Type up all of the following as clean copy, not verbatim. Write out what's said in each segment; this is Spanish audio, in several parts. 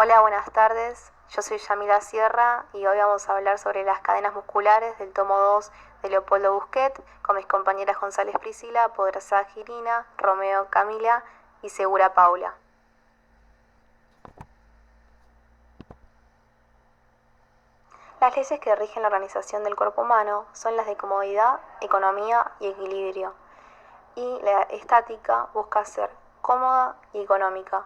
Hola, buenas tardes. Yo soy Yamila Sierra y hoy vamos a hablar sobre las cadenas musculares del tomo 2 de Leopoldo Busquet con mis compañeras González Priscila, Poderosa Girina, Romeo Camila y Segura Paula. Las leyes que rigen la organización del cuerpo humano son las de comodidad, economía y equilibrio. Y la estática busca ser cómoda y económica.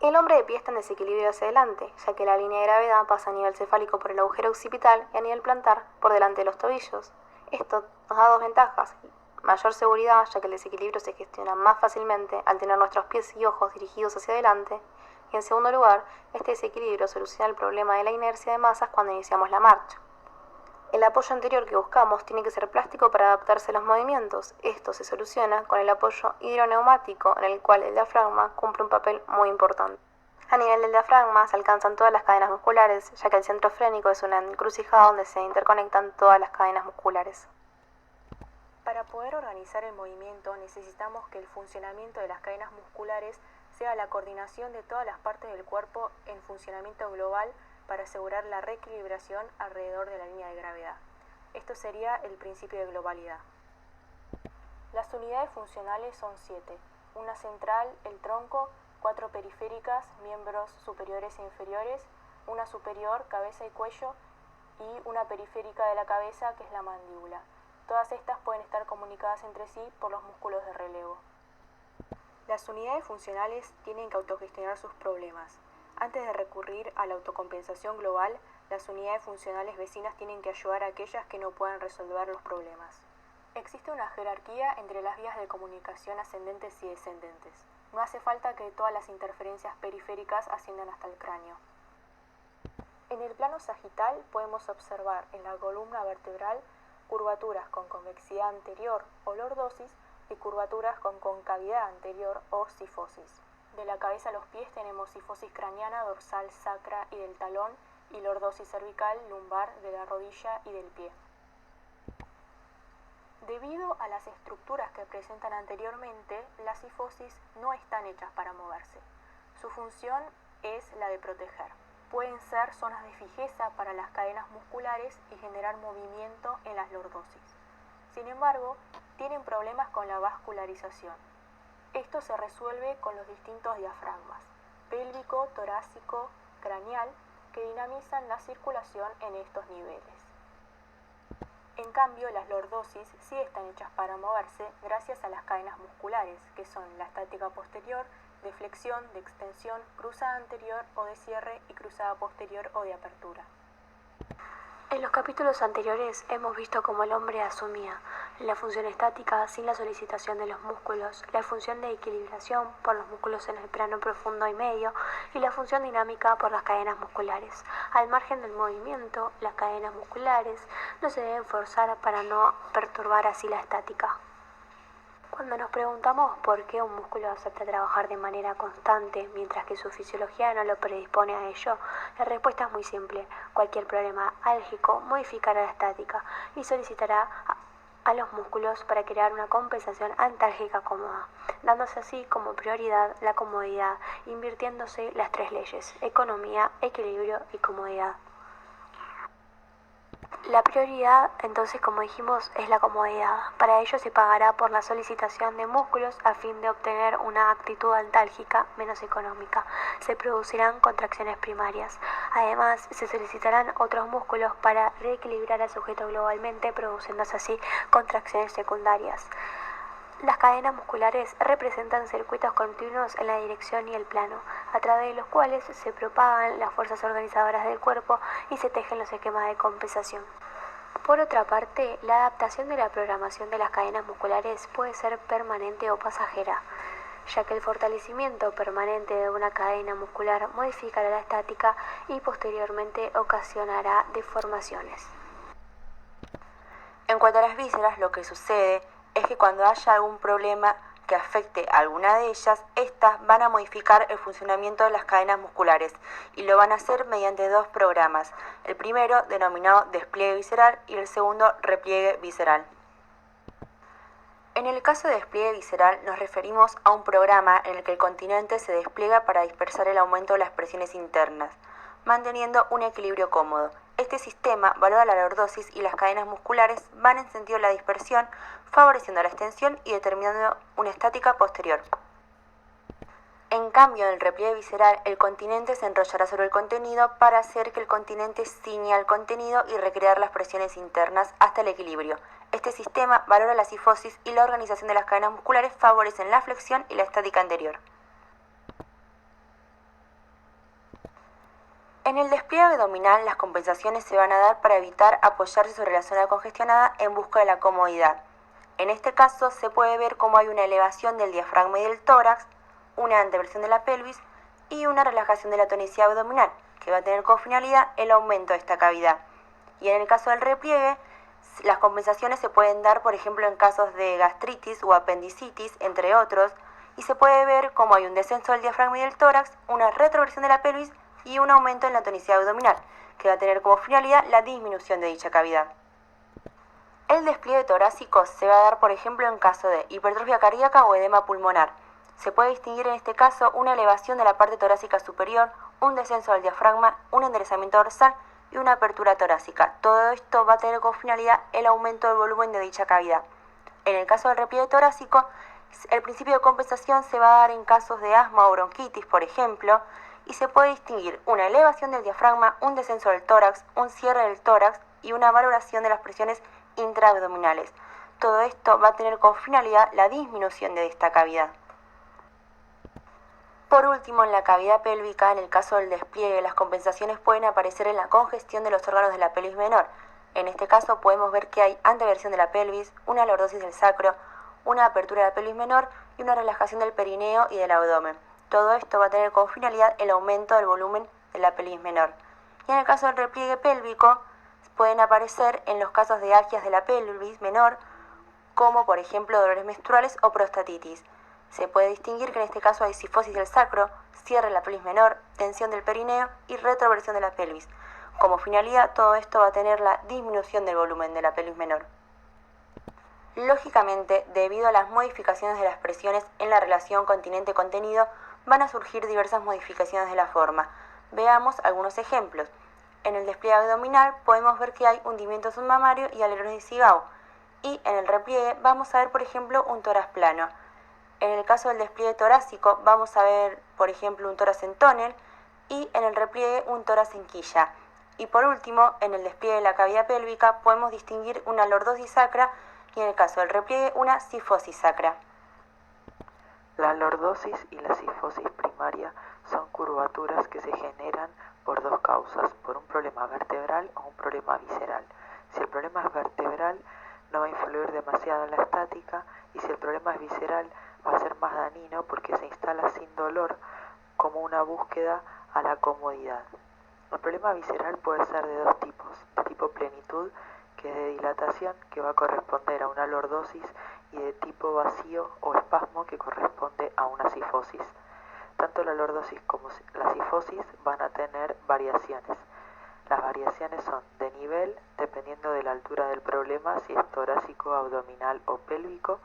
El hombre de pie está en desequilibrio hacia adelante, ya que la línea de gravedad pasa a nivel cefálico por el agujero occipital y a nivel plantar por delante de los tobillos. Esto nos da dos ventajas: mayor seguridad, ya que el desequilibrio se gestiona más fácilmente al tener nuestros pies y ojos dirigidos hacia adelante, y en segundo lugar, este desequilibrio soluciona el problema de la inercia de masas cuando iniciamos la marcha. El apoyo anterior que buscamos tiene que ser plástico para adaptarse a los movimientos. Esto se soluciona con el apoyo hidroneumático, en el cual el diafragma cumple un papel muy importante. A nivel del diafragma se alcanzan todas las cadenas musculares, ya que el centro frénico es una encrucijada donde se interconectan todas las cadenas musculares. Para poder organizar el movimiento necesitamos que el funcionamiento de las cadenas musculares sea la coordinación de todas las partes del cuerpo en funcionamiento global para asegurar la reequilibración alrededor de la línea de gravedad. Esto sería el principio de globalidad. Las unidades funcionales son 7. Una central, el tronco, 4 periféricas, miembros superiores e inferiores, una superior, cabeza y cuello, y una periférica de la cabeza, que es la mandíbula. Todas estas pueden estar comunicadas entre sí por los músculos de relevo. Las unidades funcionales tienen que autogestionar sus problemas. Antes de recurrir a la autocompensación global, las unidades funcionales vecinas tienen que ayudar a aquellas que no pueden resolver los problemas. Existe una jerarquía entre las vías de comunicación ascendentes y descendentes. No hace falta que todas las interferencias periféricas asciendan hasta el cráneo. En el plano sagital podemos observar en la columna vertebral curvaturas con convexidad anterior o lordosis y curvaturas con concavidad anterior o cifosis. De la cabeza a los pies tenemos cifosis craneana, dorsal, sacra y del talón, y lordosis cervical, lumbar, de la rodilla y del pie. Debido a las estructuras que presentan anteriormente, las cifosis no están hechas para moverse. Su función es la de proteger. Pueden ser zonas de fijeza para las cadenas musculares y generar movimiento en las lordosis. Sin embargo, tienen problemas con la vascularización. Esto se resuelve con los distintos diafragmas, pélvico, torácico, craneal, que dinamizan la circulación en estos niveles. En cambio, las lordosis sí están hechas para moverse gracias a las cadenas musculares, que son la estática posterior, de flexión, de extensión, cruzada anterior o de cierre y cruzada posterior o de apertura. En los capítulos anteriores hemos visto cómo el hombre asumía la función estática sin la solicitación de los músculos, la función de equilibración por los músculos en el plano profundo y medio y la función dinámica por las cadenas musculares. Al margen del movimiento, las cadenas musculares no se deben forzar para no perturbar así la estática. Cuando nos preguntamos por qué un músculo acepta trabajar de manera constante mientras que su fisiología no lo predispone a ello, la respuesta es muy simple. Cualquier problema álgico modificará la estática y solicitará a los músculos para crear una compensación antálgica cómoda, dándose así como prioridad la comodidad, invirtiéndose las tres leyes: economía, equilibrio y comodidad. La prioridad, entonces, como dijimos, es la comodidad. Para ello se pagará por la solicitación de músculos a fin de obtener una actitud antálgica menos económica. Se producirán contracciones primarias. Además, se solicitarán otros músculos para reequilibrar al sujeto globalmente, produciéndose así contracciones secundarias. Las cadenas musculares representan circuitos continuos en la dirección y el plano, a través de los cuales se propagan las fuerzas organizadoras del cuerpo y se tejen los esquemas de compensación. Por otra parte, la adaptación de la programación de las cadenas musculares puede ser permanente o pasajera, ya que el fortalecimiento permanente de una cadena muscular modificará la estática y posteriormente ocasionará deformaciones. En cuanto a las vísceras, lo que sucede es que cuando haya algún problema que afecte a alguna de ellas, estas van a modificar el funcionamiento de las cadenas musculares y lo van a hacer mediante dos programas. El primero, denominado despliegue visceral, y el segundo, repliegue visceral. En el caso de despliegue visceral nos referimos a un programa en el que el continente se despliega para dispersar el aumento de las presiones internas, manteniendo un equilibrio cómodo. Este sistema valora la lordosis y las cadenas musculares van en sentido de la dispersión, favoreciendo la extensión y determinando una estática posterior. En cambio, en el repliegue visceral, el continente se enrollará sobre el contenido para hacer que el continente ciña al contenido y recrear las presiones internas hasta el equilibrio. Este sistema valora la sifosis y la organización de las cadenas musculares favorecen la flexión y la estática anterior. En el despliegue abdominal, las compensaciones se van a dar para evitar apoyarse sobre la zona congestionada en busca de la comodidad. En este caso, se puede ver cómo hay una elevación del diafragma y del tórax, una anteversión de la pelvis y una relajación de la tonicidad abdominal, que va a tener como finalidad el aumento de esta cavidad. Y en el caso del repliegue, las compensaciones se pueden dar, por ejemplo, en casos de gastritis o apendicitis, entre otros, y se puede ver cómo hay un descenso del diafragma y del tórax, una retroversión de la pelvis y un aumento en la tonicidad abdominal, que va a tener como finalidad la disminución de dicha cavidad. El despliegue torácico se va a dar, por ejemplo, en caso de hipertrofia cardíaca o edema pulmonar. Se puede distinguir en este caso una elevación de la parte torácica superior, un descenso del diafragma, un enderezamiento dorsal y una apertura torácica. Todo esto va a tener como finalidad el aumento del volumen de dicha cavidad. En el caso del repliegue torácico, el principio de compensación se va a dar en casos de asma o bronquitis, por ejemplo, y se puede distinguir una elevación del diafragma, un descenso del tórax, un cierre del tórax y una valoración de las presiones intraabdominales. Todo esto va a tener como finalidad la disminución de esta cavidad. Por último, en la cavidad pélvica, en el caso del despliegue, las compensaciones pueden aparecer en la congestión de los órganos de la pelvis menor. En este caso podemos ver que hay anteversión de la pelvis, una lordosis del sacro, una apertura de la pelvis menor y una relajación del perineo y del abdomen. Todo esto va a tener como finalidad el aumento del volumen de la pelvis menor. Y en el caso del repliegue pélvico, pueden aparecer en los casos de agias de la pelvis menor, como por ejemplo dolores menstruales o prostatitis. Se puede distinguir que en este caso hay sifosis del sacro, cierre de la pelvis menor, tensión del perineo y retroversión de la pelvis. Como finalidad, todo esto va a tener la disminución del volumen de la pelvis menor. Lógicamente, debido a las modificaciones de las presiones en la relación continente-contenido, van a surgir diversas modificaciones de la forma. Veamos algunos ejemplos. En el despliegue abdominal podemos ver que hay hundimiento submamario y alerosis de Gao. Y en el repliegue vamos a ver, por ejemplo, un tórax plano. En el caso del despliegue torácico vamos a ver, por ejemplo, un tórax en tónel y en el repliegue un tórax en quilla. Y por último, en el despliegue de la cavidad pélvica podemos distinguir una lordosis sacra y en el caso del repliegue una sifosis sacra. La lordosis y la sifosis primaria son curvaturas que se generan por dos causas, por un problema vertebral o un problema visceral. Si el problema es vertebral, no va a influir demasiado en la estática, y si el problema es visceral, va a ser más dañino porque se instala sin dolor como una búsqueda a la comodidad. El problema visceral puede ser de dos tipos: de tipo plenitud, que es de dilatación, que va a corresponder a una lordosis, y de tipo vacío o espasmo, que corresponde a una sifosis. Tanto la lordosis como la sifosis van a tener variaciones. Las variaciones son de nivel, dependiendo de la altura del problema, si es torácico, abdominal o pélvico;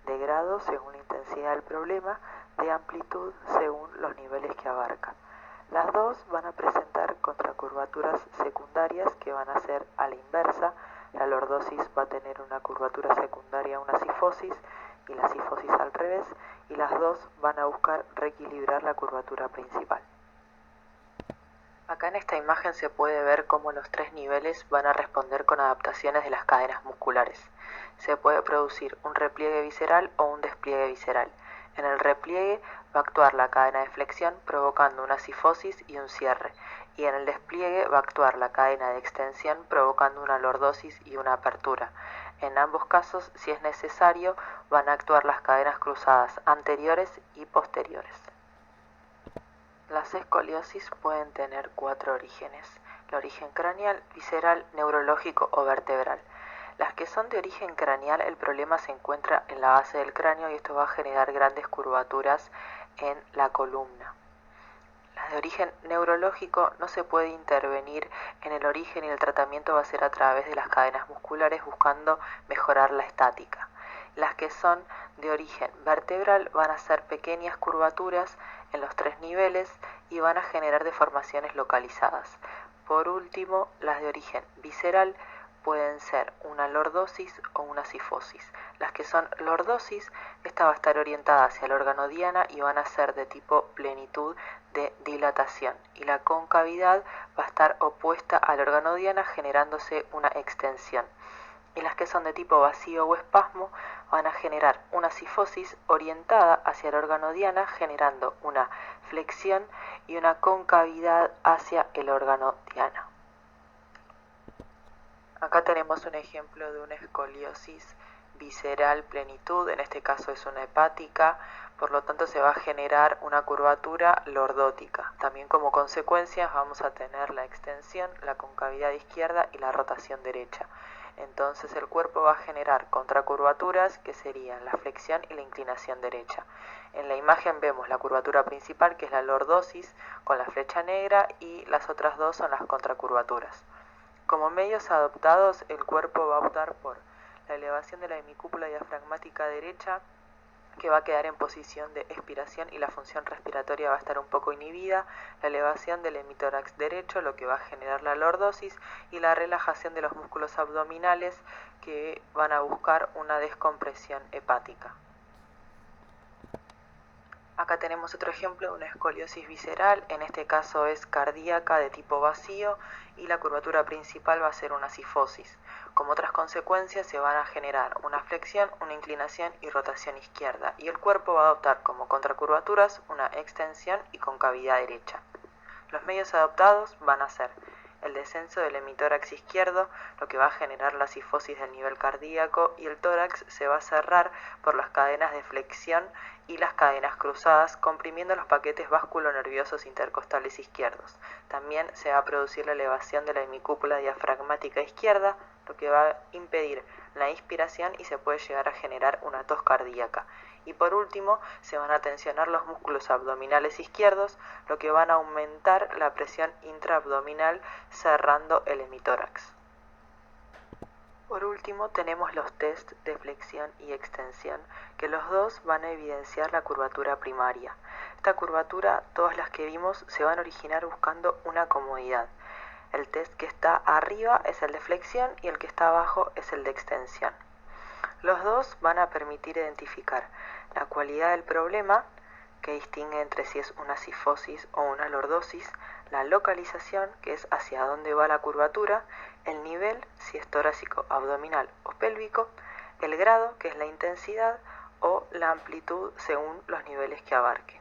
de grado, según la intensidad del problema; de amplitud, según los niveles que abarca. Las dos van a presentar contracurvaturas secundarias que van a ser a la inversa. La lordosis va a tener una curvatura secundaria a una sifosis y la sifosis al revés, y las dos van a buscar reequilibrar la curvatura principal. Acá en esta imagen se puede ver cómo los tres niveles van a responder con adaptaciones de las cadenas musculares. Se puede producir un repliegue visceral o un despliegue visceral. En el repliegue va a actuar la cadena de flexión provocando una sifosis y un cierre, y en el despliegue va a actuar la cadena de extensión provocando una lordosis y una apertura. En ambos casos, si es necesario, van a actuar las cadenas cruzadas anteriores y posteriores. Las escoliosis pueden tener 4 orígenes: el origen craneal, visceral, neurológico o vertebral. Las que son de origen craneal, el problema se encuentra en la base del cráneo y esto va a generar grandes curvaturas en la columna. Las de origen neurológico no se puede intervenir en el origen y el tratamiento va a ser a través de las cadenas musculares buscando mejorar la estática. Las que son de origen vertebral van a ser pequeñas curvaturas en los 3 niveles y van a generar deformaciones localizadas. Por último, las de origen visceral pueden ser una lordosis o una cifosis. Las que son lordosis, esta va a estar orientada hacia el órgano diana y van a ser de tipo plenitud de dilatación. Y la concavidad va a estar opuesta al órgano diana generándose una extensión. Y las que son de tipo vacío o espasmo van a generar una cifosis orientada hacia el órgano diana generando una flexión y una concavidad hacia el órgano diana. Acá tenemos un ejemplo de una escoliosis visceral plenitud, en este caso es una hepática, por lo tanto se va a generar una curvatura lordótica. También como consecuencia vamos a tener la extensión, la concavidad izquierda y la rotación derecha. Entonces el cuerpo va a generar contracurvaturas que serían la flexión y la inclinación derecha. En la imagen vemos la curvatura principal que es la lordosis con la flecha negra y las otras dos son las contracurvaturas. Como medios adoptados, el cuerpo va a optar por la elevación de la hemicúpula diafragmática derecha, que va a quedar en posición de expiración y la función respiratoria va a estar un poco inhibida, la elevación del hemitórax derecho, lo que va a generar la lordosis, y la relajación de los músculos abdominales que van a buscar una descompresión hepática. Acá tenemos otro ejemplo de una escoliosis visceral, en este caso es cardíaca de tipo vacío y la curvatura principal va a ser una cifosis. Como otras consecuencias se van a generar una flexión, una inclinación y rotación izquierda y el cuerpo va a adoptar como contracurvaturas una extensión y concavidad derecha. Los medios adoptados van a ser el descenso del hemitórax izquierdo, lo que va a generar la cifosis del nivel cardíaco y el tórax se va a cerrar por las cadenas de flexión y las cadenas cruzadas, comprimiendo los paquetes vasculonerviosos intercostales izquierdos. También se va a producir la elevación de la hemicúpula diafragmática izquierda, lo que va a impedir la inspiración y se puede llegar a generar una tos cardíaca. Y por último, se van a tensionar los músculos abdominales izquierdos, lo que van a aumentar la presión intraabdominal cerrando el hemitórax. Por último, tenemos los test de flexión y extensión, que los dos van a evidenciar la curvatura primaria. Esta curvatura, todas las que vimos, se van a originar buscando una comodidad. El test que está arriba es el de flexión y el que está abajo es el de extensión. Los dos van a permitir identificar la cualidad del problema, que distingue entre si es una cifosis o una lordosis, la localización, que es hacia dónde va la curvatura, el nivel, si es torácico, abdominal o pélvico, el grado, que es la intensidad, o la amplitud según los niveles que abarque.